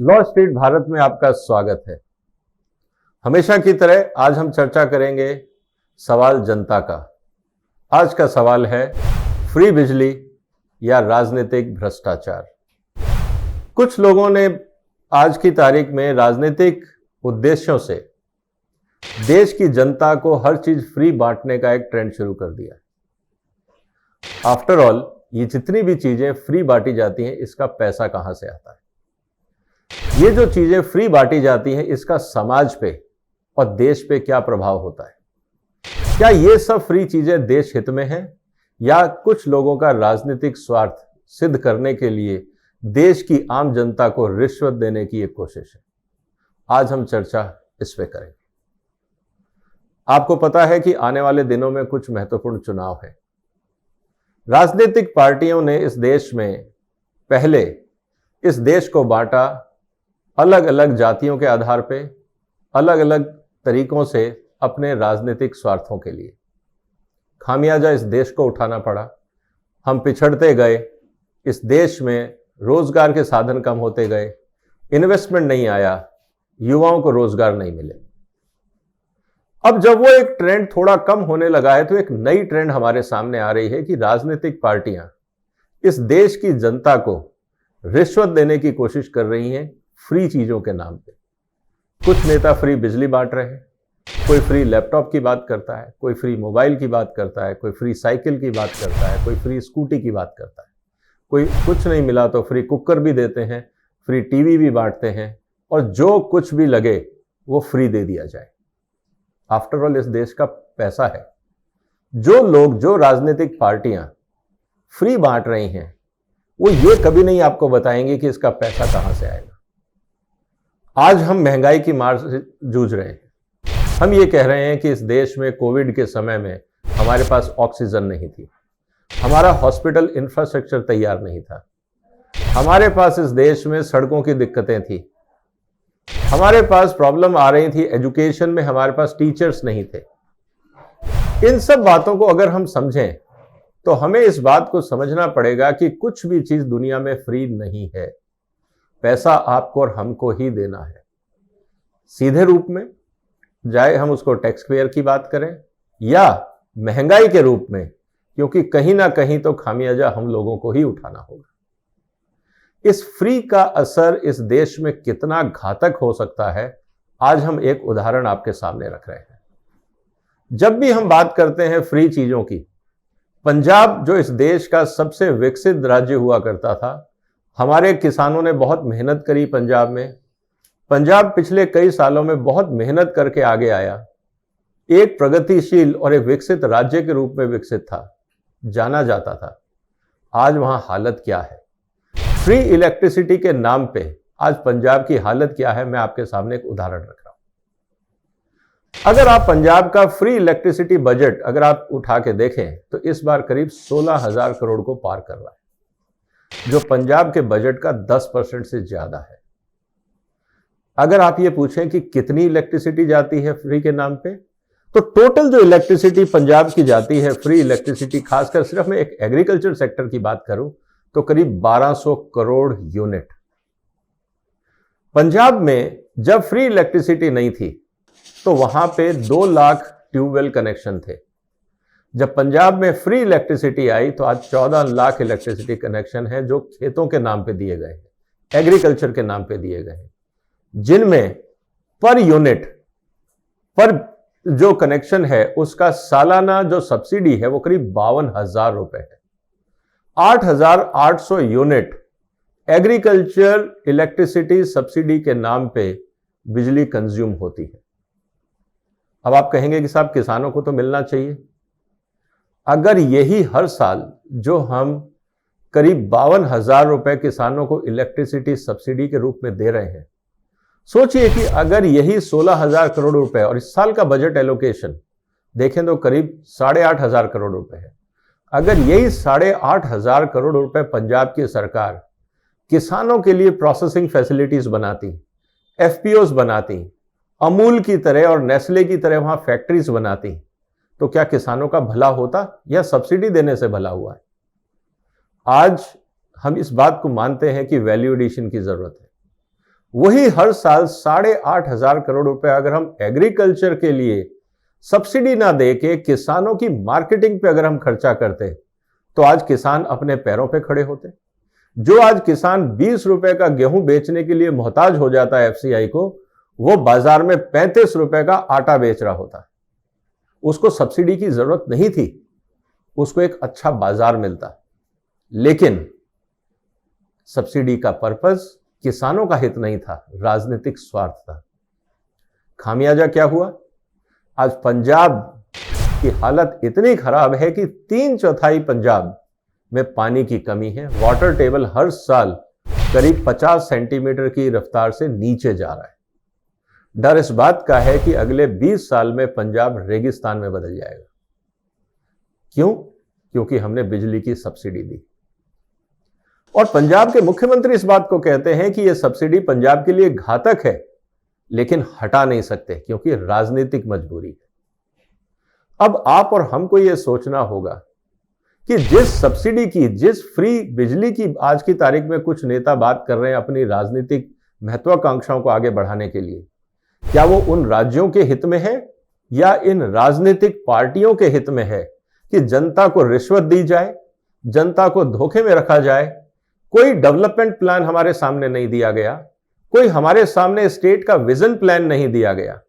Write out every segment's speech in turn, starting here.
Law street Bharat में आपका स्वागत है। हमेशा की तरह आज हम चर्चा करेंगे सवाल जनता का। आज का सवाल है फ्री बिजली या राजनीतिक भ्रष्टाचार। कुछ लोगों ने आज की तारीख में राजनीतिक उद्देश्यों से देश की जनता को हर चीज फ्री बांटने का एक ट्रेंड शुरू कर दिया। आफ्टर ऑल ये जितनी भी चीजें फ्री बांटी जाती हैं, इसका पैसा कहां से आता है? ये जो चीजें फ्री बांटी जाती हैं, इसका समाज पे और देश पे क्या प्रभाव होता है? क्या ये सब फ्री चीजें देश हित में हैं या कुछ लोगों का राजनीतिक स्वार्थ सिद्ध करने के लिए देश की आम जनता को रिश्वत देने की एक कोशिश है? आज हम चर्चा इस पे करेंगे। आपको पता है कि आने वाले दिनों में कुछ महत्वपूर्ण चुनाव हैं। राजनीतिक पार्टियों ने इस देश में पहले इस देश को बांटा अलग अलग जातियों के आधार पे, अलग अलग तरीकों से अपने राजनीतिक स्वार्थों के लिए। खामियाजा इस देश को उठाना पड़ा। हम पिछड़ते गए, इस देश में रोजगार के साधन कम होते गए, इन्वेस्टमेंट नहीं आया, युवाओं को रोजगार नहीं मिले। अब जब वो एक ट्रेंड थोड़ा कम होने लगा है तो एक नई ट्रेंड हमारे सामने आ रही है कि राजनीतिक पार्टियां इस देश की जनता को रिश्वत देने की कोशिश कर रही हैं फ्री चीजों के नाम पे। कुछ नेता फ्री बिजली बांट रहे हैं, कोई फ्री लैपटॉप की बात करता है, कोई फ्री मोबाइल की बात करता है, कोई फ्री साइकिल की बात करता है, कोई फ्री स्कूटी की बात करता है, कोई कुछ नहीं मिला तो फ्री कुकर भी देते हैं, फ्री टीवी भी बांटते हैं और जो कुछ भी लगे वो फ्री दे दिया जाए। आफ्टर ऑल इस देश का पैसा है। जो लोग, जो राजनीतिक पार्टियां फ्री बांट रही हैं, वो ये कभी नहीं आपको बताएंगे कि इसका पैसा कहां से आएगा। आज हम महंगाई की मार से जूझ रहे हैं। हम ये कह रहे हैं कि इस देश में कोविड के समय में हमारे पास ऑक्सीजन नहीं थी, हमारा हॉस्पिटल इंफ्रास्ट्रक्चर तैयार नहीं था, हमारे पास इस देश में सड़कों की दिक्कतें थी, हमारे पास प्रॉब्लम आ रही थी एजुकेशन में, हमारे पास टीचर्स नहीं थे। इन सब बातों को अगर हम समझें तो हमें इस बात को समझना पड़ेगा कि कुछ भी चीज दुनिया में फ्री नहीं है। पैसा आपको और हमको ही देना है, सीधे रूप में, चाहे हम उसको टैक्स पेयर की बात करें या महंगाई के रूप में, क्योंकि कहीं ना कहीं तो खामियाजा हम लोगों को ही उठाना होगा। इस फ्री का असर इस देश में कितना घातक हो सकता है, आज हम एक उदाहरण आपके सामने रख रहे हैं। जब भी हम बात करते हैं फ्री चीजों की, पंजाब जो इस देश का सबसे विकसित राज्य हुआ करता था, हमारे किसानों ने बहुत मेहनत करी पंजाब में। पंजाब पिछले कई सालों में बहुत मेहनत करके आगे आया, एक प्रगतिशील और एक विकसित राज्य के रूप में विकसित था, जाना जाता था। आज वहां हालत क्या है? फ्री इलेक्ट्रिसिटी के नाम पे आज पंजाब की हालत क्या है, मैं आपके सामने एक उदाहरण रख रहा हूं। अगर आप पंजाब का फ्री इलेक्ट्रिसिटी बजट अगर आप उठा के देखें तो इस बार करीब 16,000 करोड़ को पार कर रहा है, जो पंजाब के बजट का 10% से ज्यादा है। अगर आप ये पूछें कि कितनी इलेक्ट्रिसिटी जाती है फ्री के नाम पे, तो टोटल जो इलेक्ट्रिसिटी पंजाब की जाती है फ्री इलेक्ट्रिसिटी, खासकर सिर्फ मैं एक एग्रीकल्चर सेक्टर की बात करूं तो करीब 1200 करोड़ यूनिट। पंजाब में जब फ्री इलेक्ट्रिसिटी नहीं थी तो वहां पे 2 लाख ट्यूबवेल कनेक्शन थे। जब पंजाब में फ्री इलेक्ट्रिसिटी आई तो आज 14 लाख इलेक्ट्रिसिटी कनेक्शन है, जो खेतों के नाम पे दिए गए हैं, एग्रीकल्चर के नाम पे दिए गए हैं, जिनमें पर यूनिट पर जो कनेक्शन है उसका सालाना जो सब्सिडी है वो करीब 52,000 रुपए है। 8,800 यूनिट एग्रीकल्चर इलेक्ट्रिसिटी सब्सिडी के नाम पे बिजली कंज्यूम होती है। अब आप कहेंगे कि साहब किसानों को तो मिलना चाहिए। अगर यही हर साल जो हम करीब 52,000 रुपए किसानों को इलेक्ट्रिसिटी सब्सिडी के रूप में दे रहे हैं, सोचिए कि अगर यही 16,000 करोड़ रुपए और इस साल का बजट एलोकेशन देखें तो करीब 8,500 करोड़ रुपए है। अगर यही 8,500 करोड़ रुपए पंजाब की सरकार किसानों के लिए प्रोसेसिंग फैसिलिटीज बनाती, एफपीओस बनाती, अमूल की तरह और नेस्ले की तरह वहां फैक्ट्रीज बनाती, तो क्या किसानों का भला होता या सब्सिडी देने से भला हुआ है? आज हम इस बात को मानते हैं कि वैल्यू एडिशन की जरूरत है। वही हर साल 8,500 करोड़ रुपए अगर हम एग्रीकल्चर के लिए सब्सिडी ना दे के किसानों की मार्केटिंग पे अगर हम खर्चा करते तो आज किसान अपने पैरों पे खड़े होते। जो आज किसान 20 रुपए का गेहूं बेचने के लिए मोहताज हो जाता है एफसीआई को, वो बाजार में 35 रुपए का आटा बेच रहा होता है। उसको सब्सिडी की जरूरत नहीं थी, उसको एक अच्छा बाजार मिलता, लेकिन सब्सिडी का पर्पस किसानों का हित नहीं था, राजनीतिक स्वार्थ था। खामियाजा क्या हुआ? आज पंजाब की हालत इतनी खराब है कि 3/4 पंजाब में पानी की कमी है। वाटर टेबल हर साल करीब 50 सेंटीमीटर की रफ्तार से नीचे जा रहा है। डर इस बात का है कि अगले 20 साल में पंजाब रेगिस्तान में बदल जाएगा। क्यों? क्योंकि हमने बिजली की सब्सिडी दी। और पंजाब के मुख्यमंत्री इस बात को कहते हैं कि यह सब्सिडी पंजाब के लिए घातक है, लेकिन हटा नहीं सकते क्योंकि राजनीतिक मजबूरी है। अब आप और हमको यह सोचना होगा कि जिस सब्सिडी की, जिस फ्री बिजली की आज की तारीख में कुछ नेता बात कर रहे हैं अपनी राजनीतिक महत्वाकांक्षाओं को आगे बढ़ाने के लिए, क्या वो उन राज्यों के हित में है या इन राजनीतिक पार्टियों के हित में है कि जनता को रिश्वत दी जाए, जनता को धोखे में रखा जाए? कोई डेवलपमेंट प्लान हमारे सामने नहीं दिया गया, कोई हमारे सामने स्टेट का विजन प्लान नहीं दिया गया,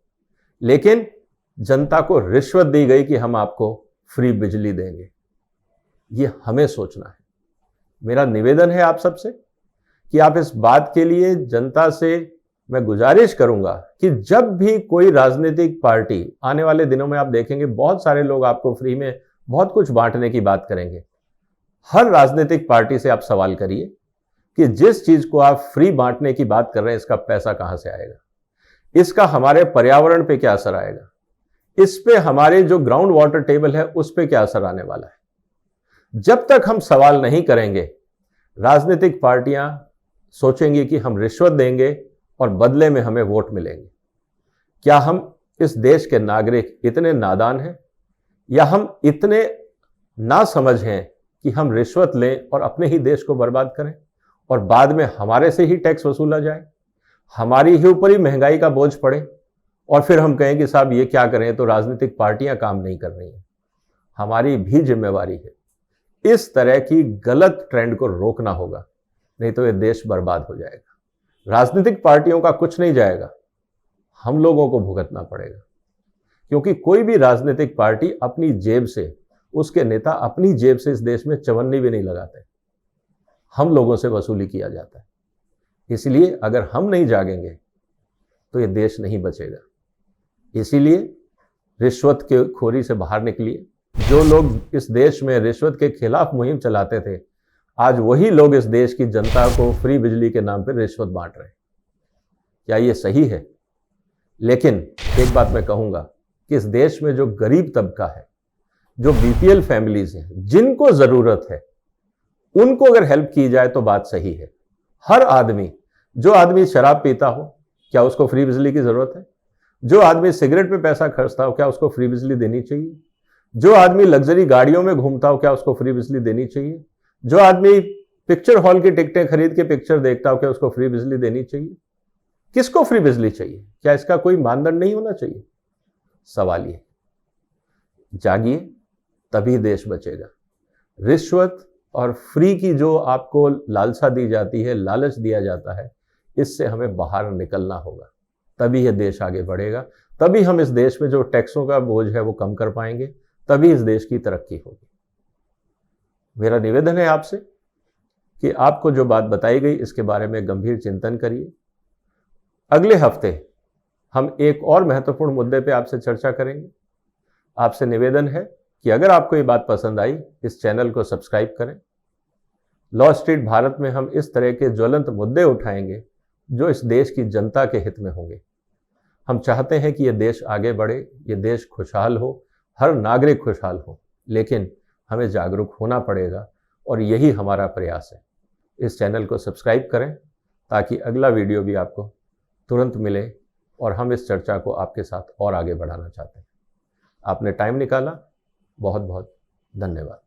लेकिन जनता को रिश्वत दी गई कि हम आपको फ्री बिजली देंगे। ये हमें सोचना है। मेरा निवेदन है आप सबसे कि आप इस बात के लिए जनता से मैं गुजारिश करूंगा कि जब भी कोई राजनीतिक पार्टी, आने वाले दिनों में आप देखेंगे बहुत सारे लोग आपको फ्री में बहुत कुछ बांटने की बात करेंगे। हर राजनीतिक पार्टी से आप सवाल करिए कि जिस चीज को आप फ्री बांटने की बात कर रहे हैं, इसका पैसा कहां से आएगा, इसका हमारे पर्यावरण पे क्या असर आएगा, इस पे हमारे जो ग्राउंड वाटर टेबल है उस पे क्या असर आने वाला है। जब तक हम सवाल नहीं करेंगे, राजनीतिक पार्टियां सोचेंगी कि हम रिश्वत देंगे और बदले में हमें वोट मिलेंगे। क्या हम इस देश के नागरिक इतने नादान हैं या हम इतने नासमझ हैं कि हम रिश्वत लें और अपने ही देश को बर्बाद करें और बाद में हमारे से ही टैक्स वसूला जाए, हमारी ही ऊपर ही महंगाई का बोझ पड़े और फिर हम कहें कि साहब ये क्या करें, तो राजनीतिक पार्टियां काम नहीं कर रही हैं। हमारी भी जिम्मेवारी है। इस तरह की गलत ट्रेंड को रोकना होगा, नहीं तो ये देश बर्बाद हो जाएगा। राजनीतिक पार्टियों का कुछ नहीं जाएगा, हम लोगों को भुगतना पड़ेगा, क्योंकि कोई भी राजनीतिक पार्टी अपनी जेब से, उसके नेता अपनी जेब से इस देश में चवन्नी भी नहीं लगाते, हम लोगों से वसूली किया जाता है। इसलिए अगर हम नहीं जागेंगे तो ये देश नहीं बचेगा। इसीलिए रिश्वत के खोरी से बाहर निकलिए। जो लोग इस देश में रिश्वत के खिलाफ मुहिम चलाते थे, आज वही लोग इस देश की जनता को फ्री बिजली के नाम पर रिश्वत बांट रहे हैं। क्या ये सही है? लेकिन एक बात मैं कहूंगा कि इस देश में जो गरीब तबका है, जो बीपीएल फैमिलीज हैं, जिनको जरूरत है, उनको अगर हेल्प की जाए तो बात सही है। हर आदमी, जो आदमी शराब पीता हो, क्या उसको फ्री बिजली की जरूरत है? जो आदमी सिगरेट पे पैसा खर्चता हो, क्या उसको फ्री बिजली देनी चाहिए? जो आदमी लग्जरी गाड़ियों में घूमता हो, क्या उसको फ्री बिजली देनी चाहिए? जो आदमी पिक्चर हॉल की टिकटें खरीद के पिक्चर देखता हो, क्या उसको फ्री बिजली देनी चाहिए? किसको फ्री बिजली चाहिए? क्या इसका कोई मानदंड नहीं होना चाहिए? सवाल ये, जागिए, तभी देश बचेगा। रिश्वत और फ्री की जो आपको लालसा दी जाती है, लालच दिया जाता है, इससे हमें बाहर निकलना होगा, तभी यह देश आगे बढ़ेगा। तभी हम इस देश में जो टैक्सों का बोझ है वो कम कर पाएंगे, तभी इस देश की तरक्की होगी। मेरा निवेदन है आपसे कि आपको जो बात बताई गई इसके बारे में गंभीर चिंतन करिए। अगले हफ्ते हम एक और महत्वपूर्ण मुद्दे पे आपसे चर्चा करेंगे। आपसे निवेदन है कि अगर आपको ये बात पसंद आई, इस चैनल को सब्सक्राइब करें। लॉ स्ट्रीट भारत में हम इस तरह के ज्वलंत मुद्दे उठाएंगे जो इस देश की जनता के हित में होंगे। हम चाहते हैं कि यह देश आगे बढ़े, यह देश खुशहाल हो, हर नागरिक खुशहाल हो, लेकिन हमें जागरूक होना पड़ेगा और यही हमारा प्रयास है। इस चैनल को सब्सक्राइब करें ताकि अगला वीडियो भी आपको तुरंत मिले और हम इस चर्चा को आपके साथ और आगे बढ़ाना चाहते हैं। आपने टाइम निकाला, बहुत बहुत धन्यवाद।